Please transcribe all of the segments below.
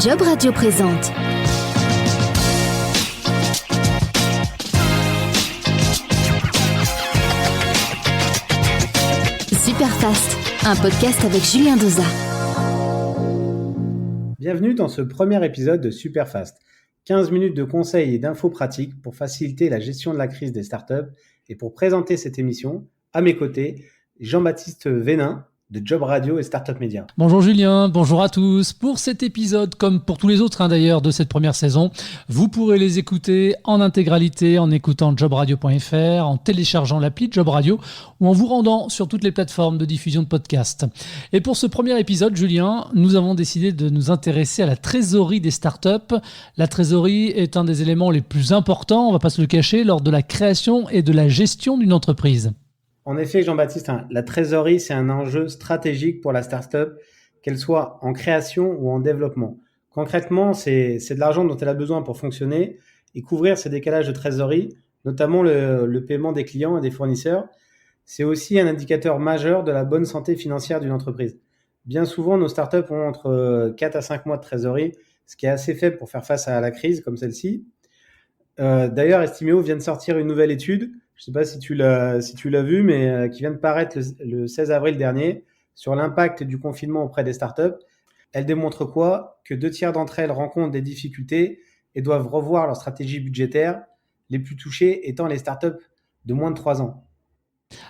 Job Radio présente Superfast, un podcast avec Julien Doza. Bienvenue dans ce premier épisode de Superfast. 15 minutes de conseils et d'infos pratiques pour faciliter la gestion de la crise des startups. Et pour présenter cette émission, à mes côtés, Jean-Baptiste Vénin de Job Radio et Startup Media. Bonjour Julien, bonjour à tous. Pour cet épisode, comme pour tous les autres d'ailleurs de cette première saison, vous pourrez les écouter en intégralité en écoutant jobradio.fr, en téléchargeant l'appli Job Radio ou en vous rendant sur toutes les plateformes de diffusion de podcasts. Et pour ce premier épisode, Julien, nous avons décidé de nous intéresser à la trésorerie des startups. La trésorerie est un des éléments les plus importants, on ne va pas se le cacher, lors de la création et de la gestion d'une entreprise. En effet, Jean-Baptiste, la trésorerie, c'est un enjeu stratégique pour la startup, qu'elle soit en création ou en développement. Concrètement, c'est de l'argent dont elle a besoin pour fonctionner et couvrir ces décalages de trésorerie, notamment le paiement des clients et des fournisseurs. C'est aussi un indicateur majeur de la bonne santé financière d'une entreprise. Bien souvent, nos startups ont entre 4 à 5 mois de trésorerie, ce qui est assez faible pour faire face à la crise comme celle-ci. D'ailleurs, Estimeo vient de sortir une nouvelle étude, je ne sais pas si tu l'as vu, mais qui vient de paraître le 16 avril dernier, sur l'impact du confinement auprès des startups. Elle démontre quoi ? Que 2/3 d'entre elles rencontrent des difficultés et doivent revoir leur stratégie budgétaire, les plus touchées étant les startups de moins de 3 ans.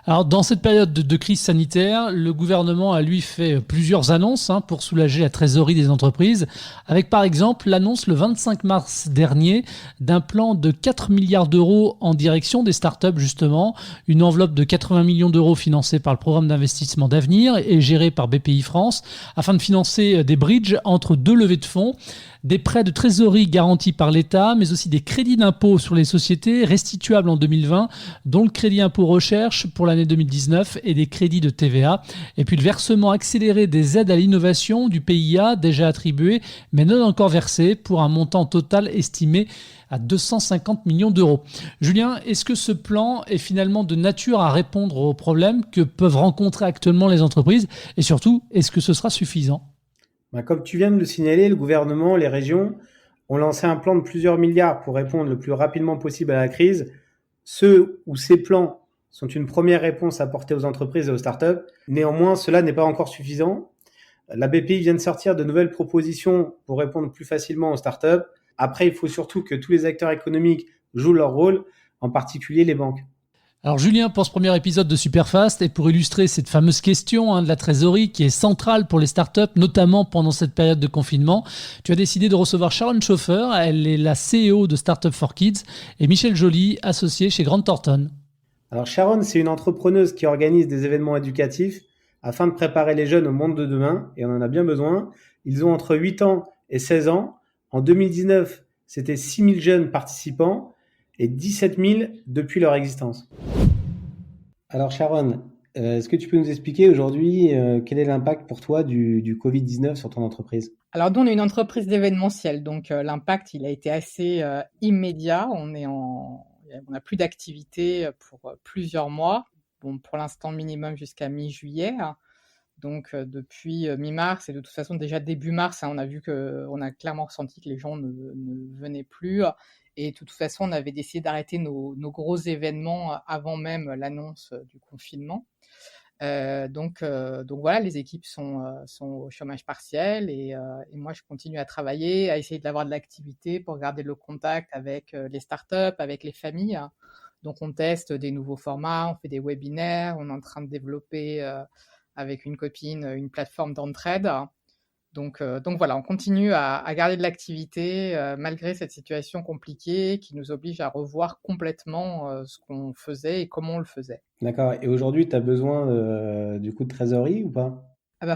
Alors, dans cette période de crise sanitaire, le gouvernement a lui fait plusieurs annonces pour soulager la trésorerie des entreprises, avec par exemple l'annonce le 25 mars dernier d'un plan de 4 milliards d'euros en direction des startups justement, une enveloppe de 80 millions d'euros financée par le programme d'investissement d'avenir et gérée par BPI France, afin de financer des bridges entre deux levées de fonds, des prêts de trésorerie garantis par l'État, mais aussi des crédits d'impôt sur les sociétés restituables en 2020, dont le crédit impôt recherche pour l'année 2019 et des crédits de TVA. Et puis le versement accéléré des aides à l'innovation du PIA déjà attribuées, mais non encore versées, pour un montant total estimé à 250 millions d'euros. Julien, est-ce que ce plan est finalement de nature à répondre aux problèmes que peuvent rencontrer actuellement les entreprises? Et surtout, est-ce que ce sera suffisant ? Comme tu viens de le signaler, le gouvernement, les régions ont lancé un plan de plusieurs milliards pour répondre le plus rapidement possible à la crise. Ces plans sont une première réponse apportée aux entreprises et aux startups. Néanmoins, cela n'est pas encore suffisant. La BPI vient de sortir de nouvelles propositions pour répondre plus facilement aux startups. Après, il faut surtout que tous les acteurs économiques jouent leur rôle, en particulier les banques. Alors Julien, pour ce premier épisode de Superfast, et pour illustrer cette fameuse question de la trésorerie qui est centrale pour les startups, notamment pendant cette période de confinement, tu as décidé de recevoir Sharon Schoeffer, elle est la CEO de Startup for Kids, et Michel Joly, associé chez Grant Thornton. Alors Sharon, c'est une entrepreneuse qui organise des événements éducatifs afin de préparer les jeunes au monde de demain, et on en a bien besoin. Ils ont entre 8 ans et 16 ans. En 2019, c'était 6 000 jeunes participants et 17 000 depuis leur existence. Alors Sharon, est-ce que tu peux nous expliquer aujourd'hui quel est l'impact pour toi du Covid-19 sur ton entreprise ? Alors nous, on est une entreprise d'événementiel, donc l'impact il a été assez immédiat. On n'a plus d'activité pour plusieurs mois. Bon, pour l'instant minimum jusqu'à mi-juillet. Donc depuis mi-mars et de toute façon déjà début mars, on a clairement ressenti que les gens ne venaient plus. Et de toute façon, on avait décidé d'arrêter nos gros événements avant même l'annonce du confinement. Donc voilà, les équipes sont au chômage partiel et moi, je continue à travailler, à essayer d'avoir de l'activité pour garder le contact avec les startups, avec les familles. Donc on teste des nouveaux formats, on fait des webinaires, on est en train de développer avec une copine une plateforme d'entraide. Donc voilà, on continue à garder de l'activité malgré cette situation compliquée qui nous oblige à revoir complètement ce qu'on faisait et comment on le faisait. D'accord. Et aujourd'hui, tu as besoin de trésorerie ou pas ?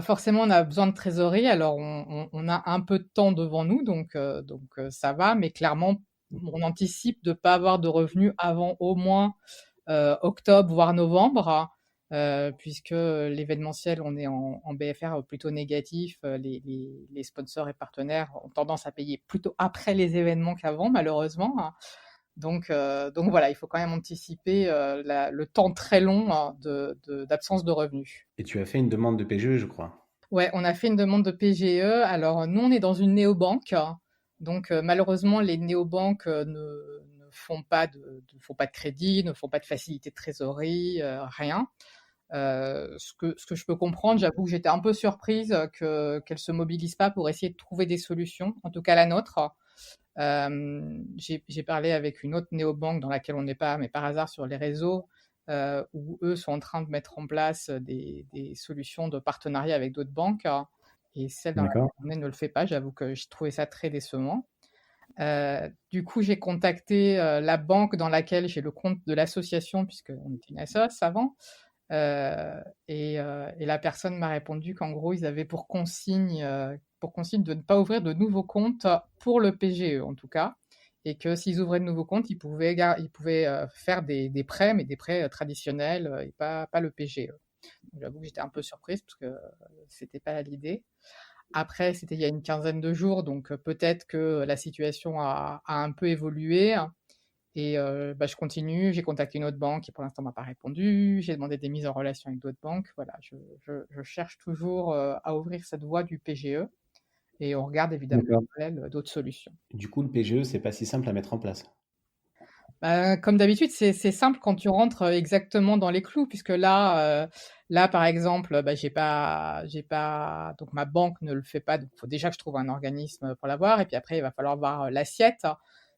Forcément, on a besoin de trésorerie. Alors, on a un peu de temps devant nous, donc ça va. Mais clairement, on anticipe de ne pas avoir de revenus avant au moins octobre, voire novembre. Puisque l'événementiel, on est en BFR plutôt négatif, les sponsors et partenaires ont tendance à payer plutôt après les événements qu'avant, malheureusement. Donc voilà, il faut quand même anticiper le temps très long d'absence de revenus. Et tu as fait une demande de PGE, je crois. Ouais, on a fait une demande de PGE. Alors, nous, on est dans une néobanque. Donc, malheureusement, les néobanques ne font pas de crédit, ne font pas de facilité de trésorerie, rien. Ce que je peux comprendre, j'avoue que j'étais un peu surprise qu'elle se mobilise pas pour essayer de trouver des solutions, en tout cas la nôtre. J'ai parlé avec une autre néobanque dans laquelle on n'est pas, mais par hasard sur les réseaux, où eux sont en train de mettre en place des solutions de partenariat avec d'autres banques, et celle dans laquelle D'accord. on est ne le fait pas. J'avoue que j'ai trouvé ça très décevant. Du coup, j'ai contacté la banque dans laquelle j'ai le compte de l'association, puisqu'on était une assoce avant. Et la personne m'a répondu qu'en gros, ils avaient pour consigne de ne pas ouvrir de nouveaux comptes pour le PGE, en tout cas, et que s'ils ouvraient de nouveaux comptes, ils pouvaient faire des prêts, mais des prêts traditionnels et pas le PGE. Donc, j'avoue que j'étais un peu surprise parce que c'était pas l'idée. Après, c'était il y a une quinzaine de jours, donc peut-être que la situation a un peu évolué. Et je continue, j'ai contacté une autre banque qui pour l'instant m'a pas répondu, j'ai demandé des mises en relation avec d'autres banques. Voilà, je cherche toujours à ouvrir cette voie du PGE, et on regarde évidemment en D'accord. parallèle d'autres solutions. Du coup, le PGE, c'est pas si simple à mettre en place. Comme d'habitude, c'est simple quand tu rentres exactement dans les clous, puisque là par exemple, j'ai pas donc ma banque ne le fait pas, donc il faut déjà que je trouve un organisme pour l'avoir, et puis après il va falloir voir l'assiette,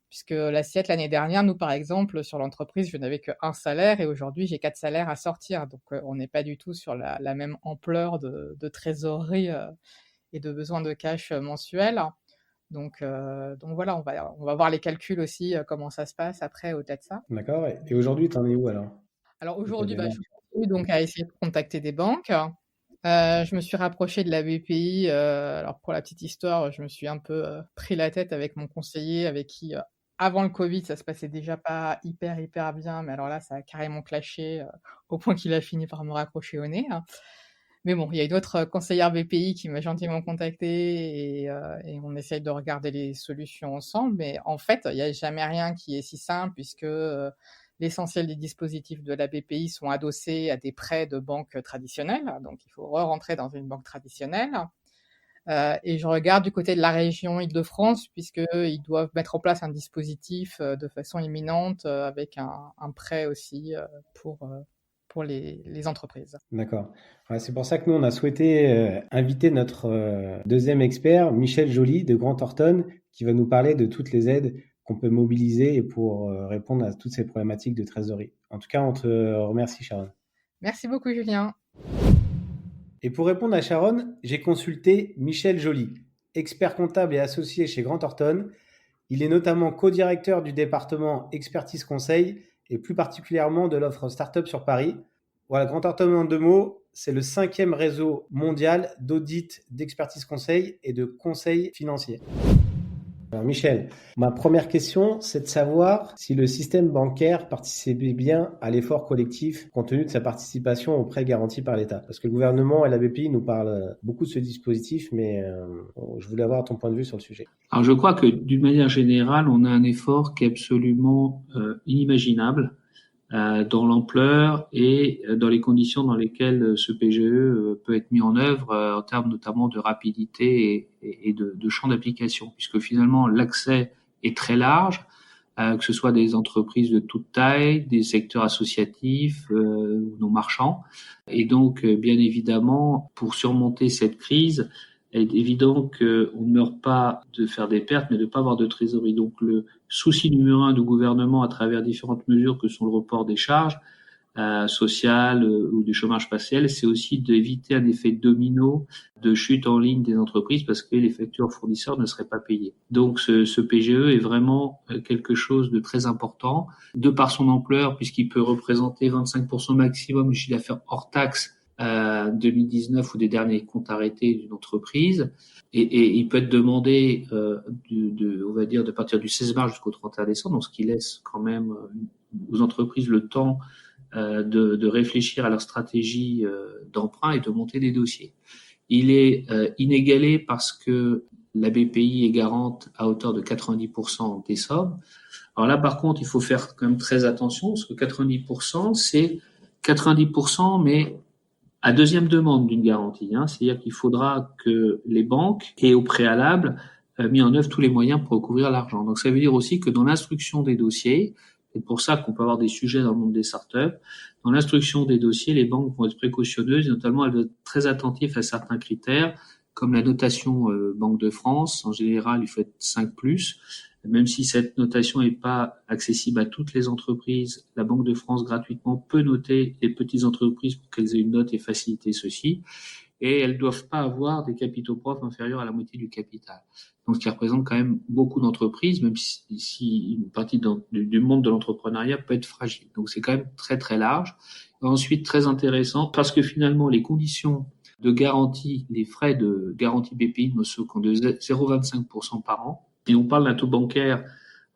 puisque l'assiette l'année dernière, nous par exemple, sur l'entreprise, je n'avais qu'un salaire, et aujourd'hui j'ai 4 salaires à sortir, donc on n'est pas du tout sur la même ampleur de trésorerie et de besoin de cash mensuel. Donc voilà, on va voir les calculs aussi, comment ça se passe après au-delà de ça. D'accord. Et aujourd'hui, t'en es où alors Alors de ta aujourd'hui, je démarche? continue donc à essayer de contacter des banques. Je me suis rapprochée de la BPI. Alors pour la petite histoire, je me suis un peu pris la tête avec mon conseiller, avec qui avant le Covid, ça se passait déjà pas hyper bien, mais alors là, ça a carrément clashé au point qu'il a fini par me raccrocher au nez, hein. Mais bon, il y a une autre conseillère BPI qui m'a gentiment contactée, et on essaye de regarder les solutions ensemble. Mais en fait, il n'y a jamais rien qui est si simple, puisque l'essentiel des dispositifs de la BPI sont adossés à des prêts de banques traditionnelles. Donc, il faut re-rentrer dans une banque traditionnelle. Et je regarde du côté de la région Île-de-France, puisqu'ils doivent mettre en place un dispositif de façon imminente avec un prêt aussi pour les entreprises. D'accord. Ouais, c'est pour ça que nous, on a souhaité inviter notre deuxième expert, Michel Joly de Grant Thornton, qui va nous parler de toutes les aides qu'on peut mobiliser pour répondre à toutes ces problématiques de trésorerie. En tout cas, on te remercie, Sharon. Merci beaucoup, Julien. Et pour répondre à Sharon, j'ai consulté Michel Joly, expert comptable et associé chez Grant Thornton. Il est notamment co-directeur du département expertise conseil et plus particulièrement de l'offre Startup sur Paris. Voilà, Grant Thornton en 2 mots, c'est le 5e réseau mondial d'audit, d'expertise conseil et de conseil financier. Alors Michel, ma première question, c'est de savoir si le système bancaire participait bien à l'effort collectif compte tenu de sa participation aux prêts garantis par l'État. Parce que le gouvernement et la BPI nous parlent beaucoup de ce dispositif, mais je voulais avoir ton point de vue sur le sujet. Alors je crois que d'une manière générale, on a un effort qui est absolument inimaginable dans l'ampleur et dans les conditions dans lesquelles ce PGE peut être mis en œuvre en termes notamment de rapidité et de champ d'application, puisque finalement l'accès est très large, que ce soit des entreprises de toute taille, des secteurs associatifs ou non marchands. Et donc, bien évidemment, pour surmonter cette crise, il est évident qu'on ne meurt pas de faire des pertes, mais de ne pas avoir de trésorerie. Donc, le souci numéro 1 du gouvernement à travers différentes mesures que sont le report des charges sociales ou du chômage partiel, c'est aussi d'éviter un effet domino de chute en ligne des entreprises parce que les factures fournisseurs ne seraient pas payées. Donc, ce PGE est vraiment quelque chose de très important de par son ampleur puisqu'il peut représenter 25% maximum du chiffre d'affaires hors taxe 2019 ou des derniers comptes arrêtés d'une entreprise, et il peut être demandé on va dire de partir du 16 mars jusqu'au 31 décembre, donc ce qui laisse quand même aux entreprises le temps de réfléchir à leur stratégie d'emprunt et de monter des dossiers. Il est inégalé parce que la BPI est garante à hauteur de 90% des sommes. Alors là, par contre, il faut faire quand même très attention parce que 90%, c'est 90%, mais à deuxième demande d'une garantie. C'est-à-dire qu'il faudra que les banques aient au préalable mis en œuvre tous les moyens pour recouvrir l'argent. Donc ça veut dire aussi que dans l'instruction des dossiers, c'est pour ça qu'on peut avoir des sujets dans le monde des startups, dans l'instruction des dossiers, les banques vont être précautionneuses, et notamment elles doivent être très attentives à certains critères, comme la notation Banque de France. En général, il faut être 5+. Même si cette notation n'est pas accessible à toutes les entreprises, la Banque de France gratuitement peut noter les petites entreprises pour qu'elles aient une note et faciliter ceci. Et elles ne doivent pas avoir des capitaux propres inférieurs à la moitié du capital. Donc, ce qui représente quand même beaucoup d'entreprises, même si une partie du monde de l'entrepreneuriat peut être fragile. Donc, c'est quand même très, très large. Et ensuite, très intéressant, parce que finalement, les conditions de garantie, les frais de garantie BPI ne sont que de 0,25% par an. Et on parle d'un taux bancaire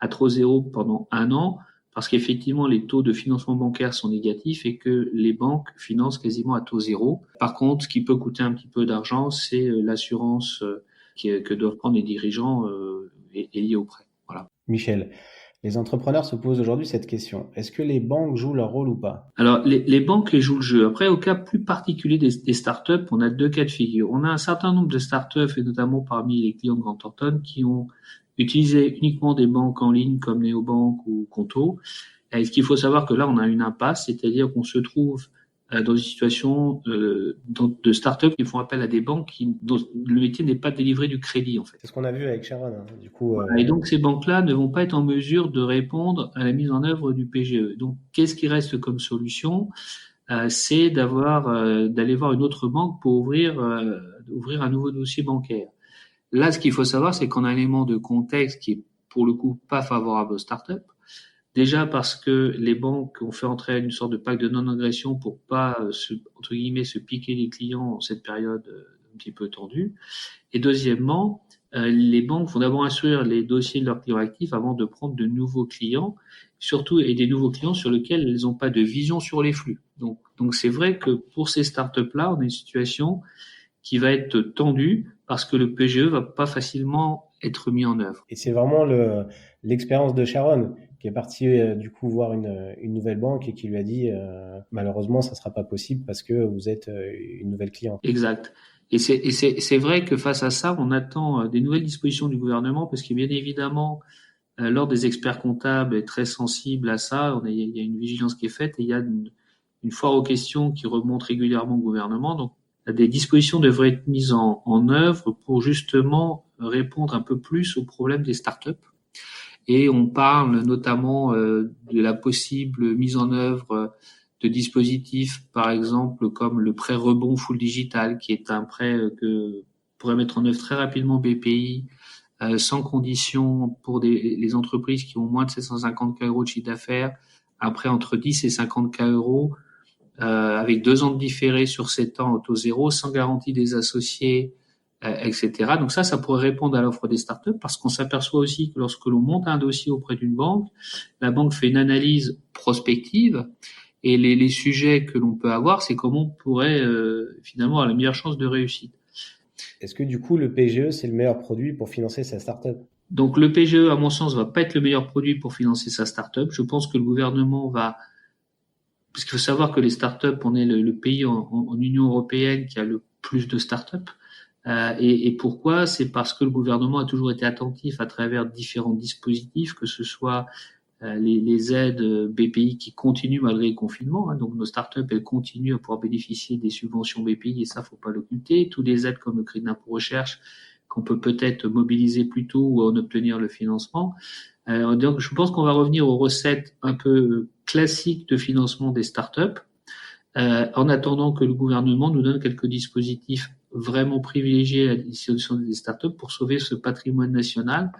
à taux zéro pendant 1 an, parce qu'effectivement, les taux de financement bancaire sont négatifs et que les banques financent quasiment à taux zéro. Par contre, ce qui peut coûter un petit peu d'argent, c'est l'assurance que doivent prendre les dirigeants et liée au prêt. Voilà. Michel, les entrepreneurs se posent aujourd'hui cette question. Est-ce que les banques jouent leur rôle ou pas? Alors, les banques jouent le jeu. Après, au cas plus particulier des startups, on a 2 cas de figure. On a un certain nombre de startups, et notamment parmi les clients de Grant Thornton, qui ont utilisé uniquement des banques en ligne comme Néobank ou Conto. Et ce qu'il faut savoir que là, on a une impasse, c'est-à-dire qu'on se trouve dans une situation de start-up qui font appel à des banques dont le métier n'est pas de délivrer du crédit, en fait. C'est ce qu'on a vu avec Sharon. Du coup, Et donc, ces banques-là ne vont pas être en mesure de répondre à la mise en œuvre du PGE. Donc, qu'est-ce qui reste comme solution? C'est d'aller voir une autre banque pour ouvrir un nouveau dossier bancaire. Là, ce qu'il faut savoir, c'est qu'on a un élément de contexte qui est, pour le coup, pas favorable aux startups. Déjà parce que les banques ont fait entrer une sorte de pacte de non-agression pour pas, entre guillemets, se piquer les clients en cette période un petit peu tendue. Et deuxièmement, les banques vont d'abord instruire les dossiers de leurs clients actifs avant de prendre de nouveaux clients, surtout et des nouveaux clients sur lesquels elles n'ont pas de vision sur les flux. Donc c'est vrai que pour ces startups-là, on a une situation qui va être tendue parce que le PGE va pas facilement être mis en œuvre. Et c'est vraiment l'expérience de Sharon qui est partie du coup voir une nouvelle banque et qui lui a dit malheureusement ça sera pas possible parce que vous êtes une nouvelle cliente. Exact. Et c'est vrai que face à ça, on attend des nouvelles dispositions du gouvernement parce que bien évidemment, l'ordre des experts comptables est très sensible à ça. Il y a une vigilance qui est faite et il y a une foire aux questions qui remonte régulièrement au gouvernement. Donc, des dispositions devraient être mises en œuvre pour justement répondre un peu plus aux problèmes des startups. Et on parle notamment de la possible mise en œuvre de dispositifs, par exemple, comme le prêt rebond full digital, qui est un prêt que pourrait mettre en œuvre très rapidement BPI, sans condition pour les entreprises qui ont moins de 750 000 € de chiffre d'affaires, un prêt entre 10 et 50 000 €, avec 2 ans de différé sur 7 ans au taux zéro, sans garantie des associés, etc. Donc ça pourrait répondre à l'offre des startups parce qu'on s'aperçoit aussi que lorsque l'on monte un dossier auprès d'une banque, la banque fait une analyse prospective et les sujets que l'on peut avoir, c'est comment on pourrait finalement avoir la meilleure chance de réussite. Est-ce que du coup le PGE c'est le meilleur produit pour financer sa startup? Donc le PGE, à mon sens, va pas être le meilleur produit pour financer sa startup. Je pense que le gouvernement va, parce qu'il faut savoir que les startups, on est le pays en Union européenne qui a le plus de startups. Et pourquoi? C'est parce que le gouvernement a toujours été attentif à travers différents dispositifs, que ce soit les aides BPI qui continuent malgré le confinement. Donc nos startups, elles continuent à pouvoir bénéficier des subventions BPI et ça, faut pas l'occulter. Tous les aides comme le crédit d'impôt recherche qu'on peut peut-être mobiliser plus tôt ou en obtenir le financement. Donc je pense qu'on va revenir aux recettes un peu classiques de financement des startups, en attendant que le gouvernement nous donne quelques dispositifs vraiment privilégiés à l'institution des startups pour sauver ce patrimoine national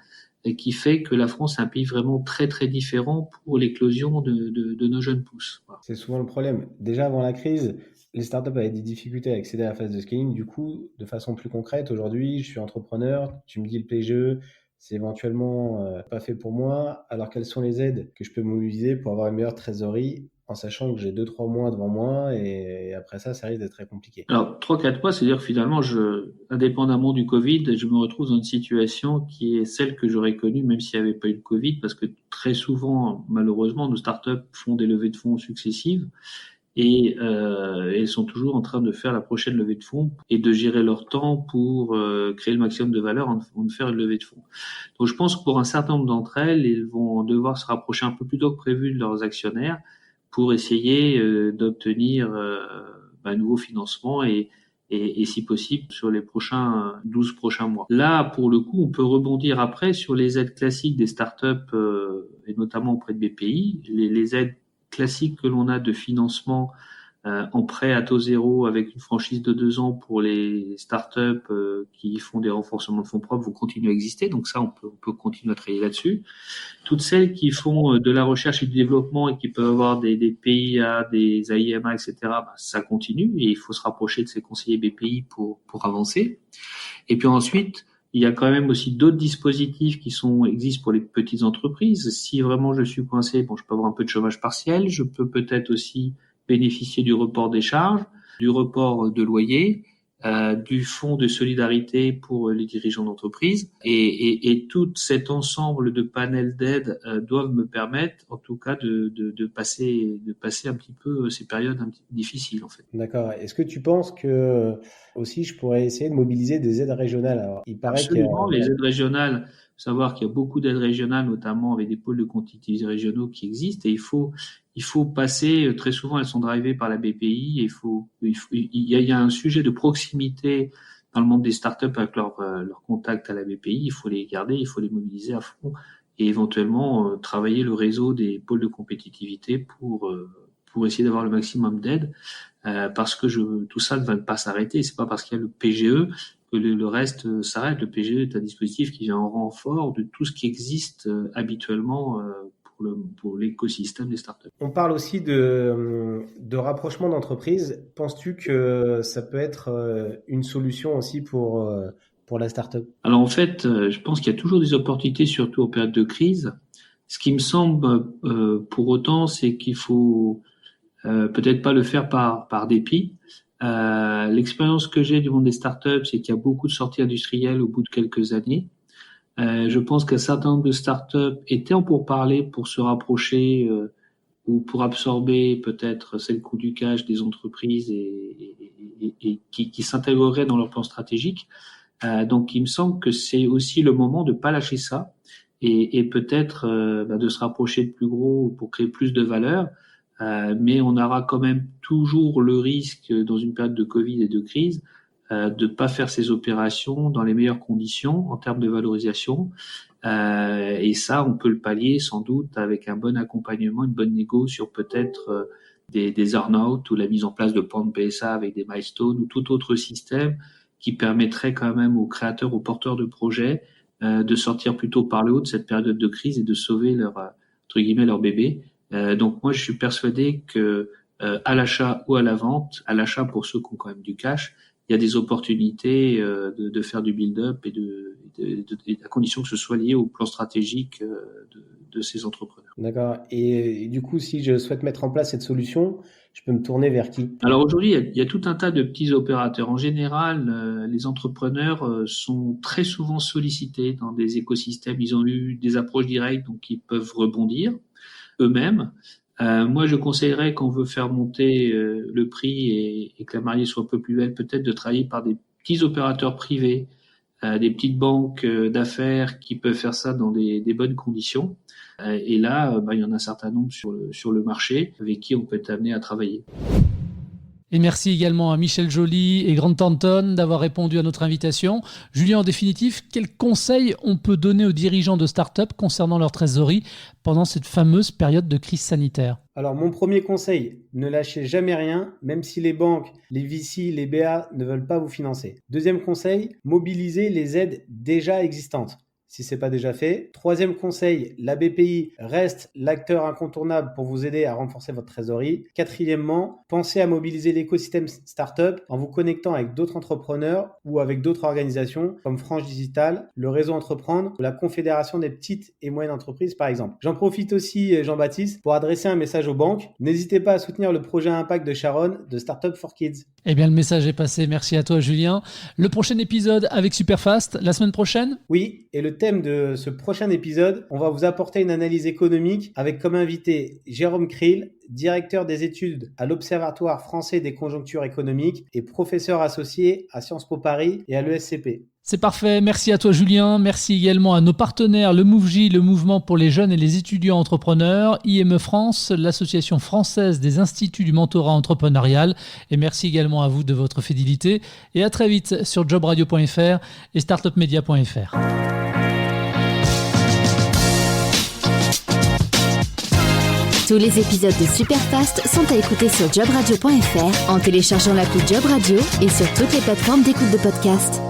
et qui fait que la France est un pays vraiment très très différent pour l'éclosion de nos jeunes pousses. Voilà. C'est souvent le problème. Déjà avant la crise, les startups avaient des difficultés à accéder à la phase de scaling. Du coup, de façon plus concrète, aujourd'hui, je suis entrepreneur, tu me dis le PGE, c'est éventuellement pas fait pour moi. Alors quelles sont les aides que je peux mobiliser pour avoir une meilleure trésorerie en sachant que j'ai 2-3 mois devant moi et après ça risque d'être très compliqué. Alors, 3-4 mois, c'est-à-dire que finalement, indépendamment du Covid, je me retrouve dans une situation qui est celle que j'aurais connue même s'il n'y avait pas eu de Covid, parce que très souvent, malheureusement, nos startups font des levées de fonds successives et elles sont toujours en train de faire la prochaine levée de fonds et de gérer leur temps pour créer le maximum de valeur avant de faire une levée de fonds. Donc je pense que pour un certain nombre d'entre elles, ils vont devoir se rapprocher un peu plus tôt que prévu de leurs actionnaires pour essayer d'obtenir un nouveau financement et si possible sur les 12 prochains mois. Là, pour le coup, on peut rebondir après sur les aides classiques des startups et notamment auprès de BPI. Les aides classiques que l'on a de financement en prêt à taux zéro avec une franchise de 2 ans pour les startups qui font des renforcements de fonds propres vont continuer à exister. Donc ça, on peut continuer à travailler là-dessus. Toutes celles qui font de la recherche et du développement et qui peuvent avoir des PIA, des AIMA, etc., ça continue et il faut se rapprocher de ces conseillers BPI pour avancer. Et puis ensuite, il y a quand même aussi d'autres dispositifs qui existent pour les petites entreprises. Si vraiment je suis coincé, je peux avoir un peu de chômage partiel, je peux peut-être aussi bénéficier du report des charges, du report de loyer, du fonds de solidarité pour les dirigeants d'entreprise et tout cet ensemble de panels d'aide doivent me permettre en tout cas de passer un petit peu ces périodes un petit peu difficiles en fait. D'accord. Est-ce que tu penses que aussi je pourrais essayer de mobiliser des aides régionales? Alors, il paraît Absolument, les aides régionales, faut savoir qu'il y a beaucoup d'aides régionales, notamment avec des pôles de compétitivité régionaux qui existent, et il faut passer, très souvent elles sont drivées par la BPI, il y a un sujet de proximité dans le monde des startups avec leur contact à la BPI, il faut les garder, il faut les mobiliser à fond, et éventuellement travailler le réseau des pôles de compétitivité pour essayer d'avoir le maximum d'aide, parce que tout ça ne va pas s'arrêter, c'est pas parce qu'il y a le PGE que le reste s'arrête. Le PGE est un dispositif qui vient en renfort de tout ce qui existe habituellement pour l'écosystème des startups. On parle aussi de rapprochement d'entreprises. Penses-tu que ça peut être une solution aussi pour la startup? Alors en fait, je pense qu'il y a toujours des opportunités, surtout en période de crise. Ce qui me semble pour autant, c'est qu'il faut peut-être pas le faire par dépit. L'expérience que j'ai du monde des startups, c'est qu'il y a beaucoup de sorties industrielles au bout de quelques années. Je pense qu'un certain nombre de startups étaient en pourparlers pour se rapprocher ou pour absorber peut-être c'est le coût du cash des entreprises et qui s'intégreraient dans leur plan stratégique. Donc il me semble que c'est aussi le moment de pas lâcher ça et peut-être de se rapprocher de plus gros pour créer plus de valeur. Mais on aura quand même toujours le risque dans une période de Covid et de crise de pas faire ces opérations dans les meilleures conditions en termes de valorisation. Et ça, on peut le pallier sans doute avec un bon accompagnement, une bonne négo sur peut-être des earn-out ou la mise en place de plans de PSA avec des milestones ou tout autre système qui permettrait quand même aux créateurs, aux porteurs de projets de sortir plutôt par le haut de cette période de crise et de sauver entre guillemets leur bébé. Donc moi, je suis persuadé que à l'achat ou à la vente, à l'achat pour ceux qui ont quand même du cash, il y a des opportunités de faire du build-up et à condition que ce soit lié au plan stratégique de ces entrepreneurs. D'accord. Et du coup, si je souhaite mettre en place cette solution, je peux me tourner vers qui? Alors aujourd'hui, il y a tout un tas de petits opérateurs. En général, les entrepreneurs sont très souvent sollicités dans des écosystèmes. Ils ont eu des approches directes, donc ils peuvent rebondir eux-mêmes. Moi, je conseillerais quand on veut faire monter le prix et que la mariée soit un peu plus belle, peut-être de travailler par des petits opérateurs privés, des petites banques d'affaires qui peuvent faire ça dans des bonnes conditions. Et là, il y en a un certain nombre sur le marché avec qui on peut être amené à travailler. Et merci également à Michel Joly et Grant Thornton d'avoir répondu à notre invitation. Julien, en définitive, quels conseils on peut donner aux dirigeants de start-up concernant leur trésorerie pendant cette fameuse période de crise sanitaire? Alors, mon premier conseil, ne lâchez jamais rien, même si les banques, les VC, les BA ne veulent pas vous financer. Deuxième conseil, mobilisez les aides déjà existantes, si ce n'est pas déjà fait. Troisième conseil, la BPI reste l'acteur incontournable pour vous aider à renforcer votre trésorerie. Quatrièmement, pensez à mobiliser l'écosystème startup en vous connectant avec d'autres entrepreneurs ou avec d'autres organisations comme Franche Digital, le réseau Entreprendre ou la Confédération des petites et moyennes entreprises par exemple. J'en profite aussi, Jean-Baptiste, pour adresser un message aux banques. N'hésitez pas à soutenir le projet Impact de Sharon de Startup for Kids. Eh bien, le message est passé. Merci à toi, Julien. Le prochain épisode avec Superfast, la semaine prochaine ? Oui, et le thème de ce prochain épisode, on va vous apporter une analyse économique avec comme invité Jérôme Kriel, directeur des études à l'Observatoire français des conjonctures économiques et professeur associé à Sciences Po Paris et à l'ESCP. C'est parfait. Merci à toi, Julien. Merci également à nos partenaires, le MoveJ, le mouvement pour les jeunes et les étudiants entrepreneurs, IME France, l'association française des instituts du mentorat entrepreneurial. Et merci également à vous de votre fidélité. Et à très vite sur jobradio.fr et startupmedia.fr. Tous les épisodes de Superfast sont à écouter sur jobradio.fr en téléchargeant l'appli Job Radio et sur toutes les plateformes d'écoute de podcast.